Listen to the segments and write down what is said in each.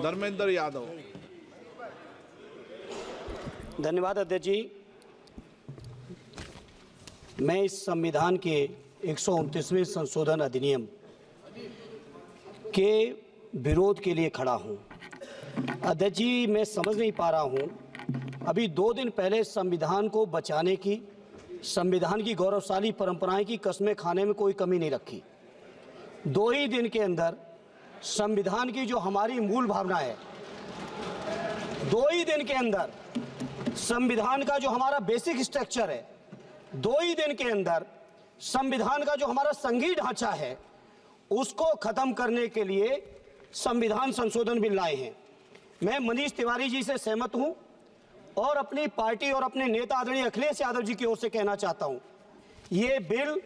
धर्मेंद्र यादव। धन्यवाद अध्यक्ष जी। मैं इस संविधान के 129वें संशोधन अधिनियम के विरोध के लिए खड़ा हूं। अध्यक्ष जी, मैं समझ नहीं पा रहा हूं, अभी 2 दिन पहले संविधान को बचाने की, संविधान की गौरवशाली परंपराएं की कस्में खाने में कोई कमी नहीं रखी। 2 ही दिन के अंदर संविधान की जो हमारी मूल भावना है, 2 ही दिन के अंदर संविधान का जो हमारा बेसिक स्ट्रक्चर है, 2 ही दिन के अंदर संविधान का जो हमारा संघीय ढांचा है, उसको खत्म करने के लिए संविधान संशोधन बिल लाए हैं। मैं मनीष तिवारी जी से सहमत हूं और अपनी पार्टी और अपने नेता आदरणीय अखिलेश यादव जी की ओर से कहना चाहता हूं, ये बिल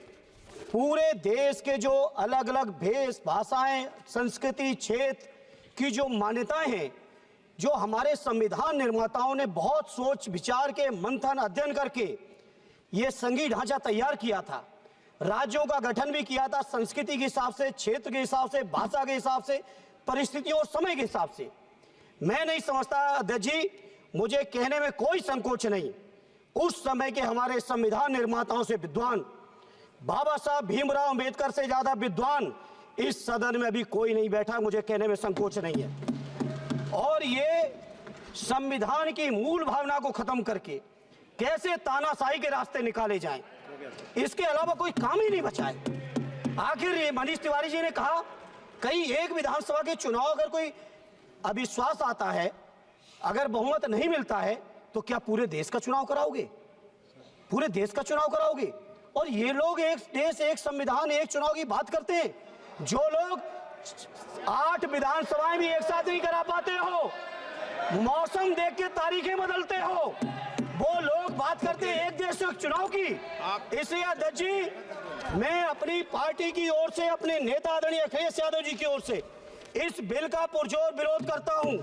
पूरे देश के जो अलग अलग भेष भाषाएं, संस्कृति, क्षेत्र की जो मान्यताएं हैं, जो हमारे संविधान निर्माताओं ने बहुत सोच विचार के मंथन अध्ययन करके ये संघीय ढांचा तैयार किया था, राज्यों का गठन भी किया था, संस्कृति के हिसाब से, क्षेत्र के हिसाब से, भाषा के हिसाब से, परिस्थितियों और समय के हिसाब से। मैं नहीं समझता अध्यक्ष जी, मुझे कहने में कोई संकोच नहीं, उस समय के हमारे संविधान निर्माताओं से विद्वान, बाबा साहब भीमराव अंबेडकर से ज्यादा विद्वान इस सदन में अभी कोई नहीं बैठा, मुझे कहने में संकोच नहीं है। और ये संविधान की मूल भावना को खत्म करके कैसे तानाशाही के रास्ते निकाले जाएं, इसके अलावा कोई काम ही नहीं बचा है। आखिर ये मनीष तिवारी जी ने कहा, कहीं एक विधानसभा के चुनाव अगर कोई अविश्वास आता है, अगर बहुमत नहीं मिलता है, तो क्या पूरे देश का चुनाव कराओगे? पूरे देश का चुनाव कराओगे? और ये लोग एक देश, एक संविधान, एक चुनाव की बात करते हैं। जो लोग 8 विधानसभाएं भी एक साथ नहीं करा पाते हो, मौसम देख के तारीखें बदलते हो, वो लोग बात करते हैं एक देश एक चुनाव की। इसलिए अध्यक्ष जी, मैं अपनी पार्टी की ओर से, अपने नेता आदरणीय अखिलेश यादव जी की ओर से इस बिल का पुरजोर विरोध करता हूं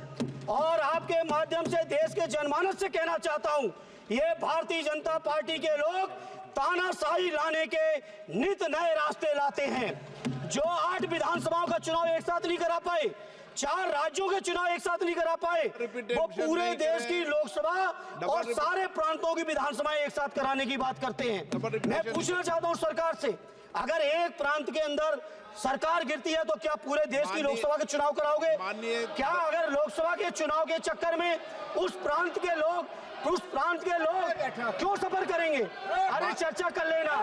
और आपके माध्यम से देश के जनमानस से कहना चाहता हूं, ये भारतीय जनता पार्टी के लोग तानाशाही लाने के नित नए रास्ते लाते हैं। जो 8 विधानसभाओं का चुनाव एक साथ नहीं करा पाए, 4 राज्यों के चुनाव एक साथ नहीं करा पाए, वो पूरे देश की लोकसभा और सारे प्रांतों की विधानसभाएं एक साथ कराने की बात करते हैं। मैं पूछना चाहता हूं सरकार से, अगर एक प्रांत के अंदर सरकार गिरती है तो क्या पूरे देश की लोकसभा के चुनाव कराओगे? क्या अगर लोकसभा के चुनाव के चक्कर में उस प्रांत के लोग क्यों सफर करेंगे? अरे चर्चा कर लेना।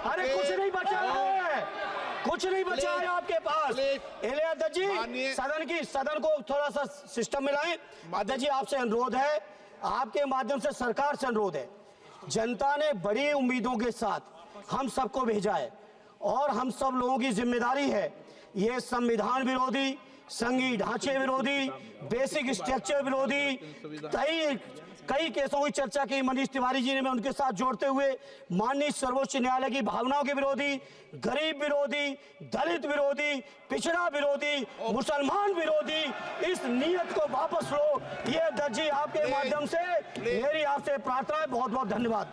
अरे कुछ नहीं बचा है, कुछ नहीं बचा है आपके पास। अध्यक्ष जी, सदन को थोड़ा सा सिस्टम में लाएं। अध्यक्ष जी, आपसे अनुरोध है, आपके माध्यम से सरकार से अनुरोध है, जनता ने बड़ी उम्मीदों के साथ हम सबको भेजा है और हम सब लोगों की जिम्मेदारी है, ये संविधान विरोधी, संघीय ढांचे विरोधी, बेसिक स्ट्रक्चर विरोधी कई केसों की चर्चा की मनीष तिवारी जी ने, मैं उनके साथ जोड़ते हुए माननीय सर्वोच्च न्यायालय की भावनाओं के विरोधी, गरीब विरोधी, दलित विरोधी, पिछड़ा विरोधी, मुसलमान विरोधी इस नीयत को वापस लो। ये अध्यक्ष जी, आपके माध्यम से मेरी आपसे प्रार्थना है। बहुत बहुत धन्यवाद।